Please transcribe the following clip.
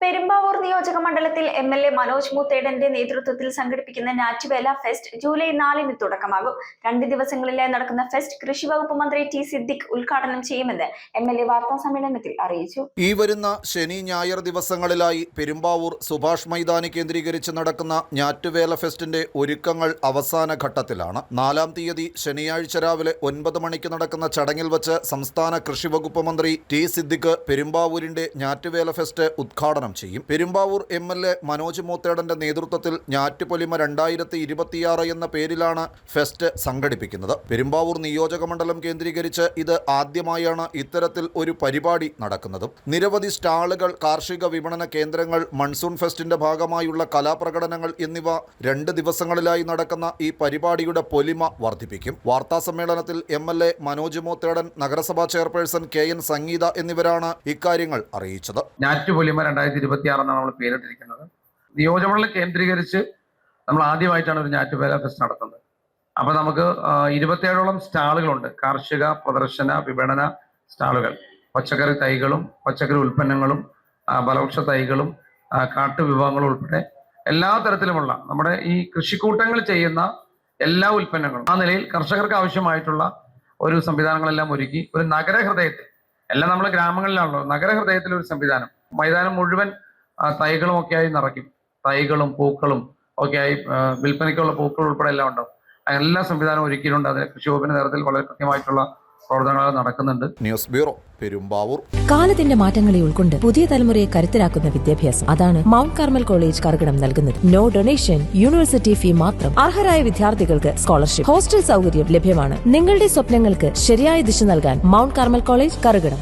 പെരുമ്പാവൂർ നിയോജക മണ്ഡലത്തിൽ എംഎൽഎ മനോജ് മുത്തേടന്റെ നേതൃത്വത്തിൽ സംഘടിപ്പിക്കുന്ന ഞാറ്റുവേല ഫെസ്റ്റ് ജൂലൈ 4-ന് തുടക്കമാകും. 2 ദിവസങ്ങളിലായി നടക്കുന്ന ഫെസ്റ്റ് കൃഷി വകുപ്പ് മന്ത്രി ടി സിദ്ദിഖ് ഉദ്ഘാടനം ചെയ്യുമെന്ന് എംഎൽഎ വാർത്താ സമ്മേളനത്തിൽ അറിയിച്ചു. ഈ വരുന്ന ശനി ഞായർ ദിവസങ്ങളിലായി പെരുമ്പാവൂർ സുഭാഷ് മൈതാനി കേന്ദ്രീകരിച്ച് നടക്കുന്ന ഞാറ്റുവേല ഫെസ്റ്റിന്റെ ഒരുക്കങ്ങൾ അവസാന ഘട്ടത്തിലാണ്. 4-ാം തീയതി ശനിയാഴ്ച രാവിലെ 9 മണിക്ക് നടക്കുന്ന ചടങ്ങിൽ വച്ച് സംസ്ഥാന കൃഷി വകുപ്പ് മന്ത്രി ടി സിദ്ദിഖ് പെരുമ്പാവൂരിന്റെ ഞാറ്റുവേല ഫെസ്റ്റ് ഉദ്ഘാടനം ചെയ്യും. പെരുമ്പാവൂർ എംഎൽഎ മനോജ് മുത്തേടന്റെ നേതൃത്വത്തിൽ ഞാറ്റുപൊലിമ 2026 എന്ന പേരിലാണ് ഫെസ്റ്റ് സംഘടിപ്പിക്കുന്നത്. പെരുമ്പാവൂർ നിയോജക മണ്ഡലം കേന്ദ്രീകരിച്ച് ഇത് ആദ്യമായാണ് ഇത്തരത്തിൽ ഒരു പരിപാടി നടക്കുന്നത്. നിരവധി സ്റ്റാളുകൾ, കാർഷിക വിപണന കേന്ദ്രങ്ങൾ, മൺസൂൺ ഫെസ്റ്റിന്റെ ഭാഗമായുള്ള കലാപ്രകടനങ്ങൾ എന്നിവ 2 ദിവസങ്ങളിലായി നടക്കുന്ന ഈ പരിപാടിയുടെ പൊലിമ വർദ്ധിപ്പിക്കും. വാർത്താ സമ്മേളനത്തിൽ എംഎൽഎ മനോജ് മുത്തേടൻ, നഗരസഭാ ചെയർപേഴ്സൺ KN സംഗീത എന്നിവരാണ് ഇക്കാര്യങ്ങൾ അറിയിച്ചത്. ഞാറ്റുപൊലിമ 2026 എന്നാണ് നമ്മൾ പേരിട്ടിരിക്കുന്നത്. നിയോജകമണ്ഡലം കേന്ദ്രീകരിച്ച് നമ്മൾ ആദ്യമായിട്ടാണ് ഒരു ഞാറ്റുവേല ഫെസ്റ്റ് നടത്തുന്നത്. അപ്പോൾ നമുക്ക് 27ഓളം സ്റ്റാളുകളുണ്ട്. കാർഷിക പ്രദർശന വിപണന സ്റ്റാളുകൾ, പച്ചക്കറി തൈകളും പച്ചക്കറി ഉൽപ്പന്നങ്ങളും ഫലവൃക്ഷ തൈകളും കാട്ടുവിഭവങ്ങളും ഉൾപ്പെടെ എല്ലാ തരത്തിലുമുള്ള നമ്മുടെ ഈ കൃഷിക്കൂട്ടങ്ങൾ ചെയ്യുന്ന എല്ലാ ഉൽപ്പന്നങ്ങളും ആ നിലയിൽ കർഷകർക്ക് ആവശ്യമായിട്ടുള്ള ഒരു സംവിധാനങ്ങളെല്ലാം ഒരുക്കി ഒരു നഗരഹൃദയത്തിൽ, എല്ലാം നമ്മൾ ഗ്രാമങ്ങളിലാണല്ലോ, നഗരഹൃദയത്തിൽ ഒരു സംവിധാനം, മൈതാനം മുഴുവൻ തൈകളും ഒക്കെയായി നിറയ്ക്കും. തൈകളും പൂക്കളും ഒക്കെയായി വിൽപ്പനയ്ക്കുള്ള പൂക്കൾ ഉൾപ്പെടെ എല്ലാം ഉണ്ടാവും. എല്ലാ സംവിധാനവും ഒരുക്കിയിട്ടുണ്ട്. അതിന് കൃഷി വകുപ്പിന്റെ നേതൃത്വത്തിൽ വളരെ കൃത്യമായിട്ടുള്ള പ്രവർത്തനങ്ങൾ നടക്കുന്നുണ്ട്. News bureau, Perumbavoor. കാലത്തിന്റെ മാറ്റങ്ങളെ ഉൾക്കൊണ്ട് പുതിയ തലമുറയെ കരുത്തരാക്കുന്ന വിദ്യാഭ്യാസം, അതാണ് മൗണ്ട് കാർമൽ കോളേജ് കറുകടം നൽകുന്നത്. നോ ഡൊണേഷൻ, യൂണിവേഴ്സിറ്റി ഫീ മാത്രം. അർഹരായ വിദ്യാർത്ഥികൾക്ക് സ്കോളർഷിപ്പ്, ഹോസ്റ്റൽ സൗകര്യം ലഭ്യമാണ്. നിങ്ങളുടെ സ്വപ്നങ്ങൾക്ക് ശരിയായ ദിശ നൽകാൻ മൗണ്ട് കാർമൽ കോളേജ് കറുകടം.